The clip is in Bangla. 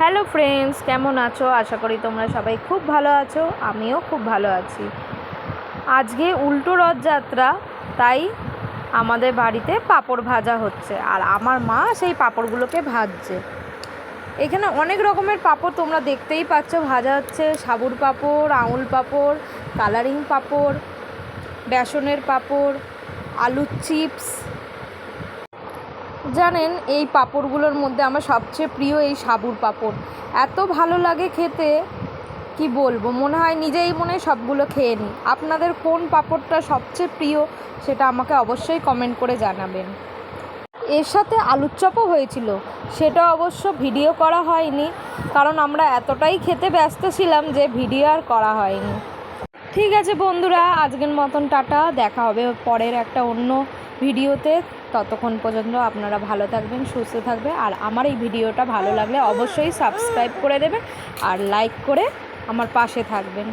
হ্যালো ফ্রেন্ডস, কেমন আছো? আশা করি তোমরা সবাই খুব ভালো আছো। আমিও খুব ভালো আছি। আজকে উল্টো রথযাত্রা, তাই আমাদের বাড়িতে পাঁপড় ভাজা হচ্ছে আর আমার মা সেই পাঁপড়গুলোকে ভাজছে। এখানে অনেক রকমের পাঁপড় তোমরা দেখতেই পাচ্ছ ভাজা হচ্ছে। সাবুর পাঁপড়, আঙুল পাঁপড়, কালারিং পাঁপড়, বেসনের পাঁপড়, আলুর চিপস। জানেন, এই পাঁপড়গুলোর মধ্যে আমার সবচেয়ে প্রিয় এই সাবুর পাঁপড়। এত ভালো লাগে খেতে, কি বলবো, মনে হয় নিজেই সবগুলো খেয়ে নিই। আপনাদের কোন পাঁপড়টা সবচেয়ে প্রিয় সেটা আমাকে অবশ্যই কমেন্ট করে জানাবেন। এর সাথে আলুর চপও হয়েছিল, সেটা অবশ্য ভিডিও করা হয়নি, কারণ আমরা এতটাই খেতে ব্যস্ত ছিলাম যে ভিডিও আর করা হয়নি। ঠিক আছে বন্ধুরা, আজকের মতন টাটা, দেখা হবে পরের একটা অন্য ভিডিওতে। ততক্ষণ পর্যন্ত আপনারা ভালো থাকবেন, সুস্থ থাকবেন, আর আমার এই ভিডিওটা ভালো লাগলে অবশ্যই সাবস্ক্রাইব করে দেবেন আর লাইক করে আমার পাশে থাকবেন।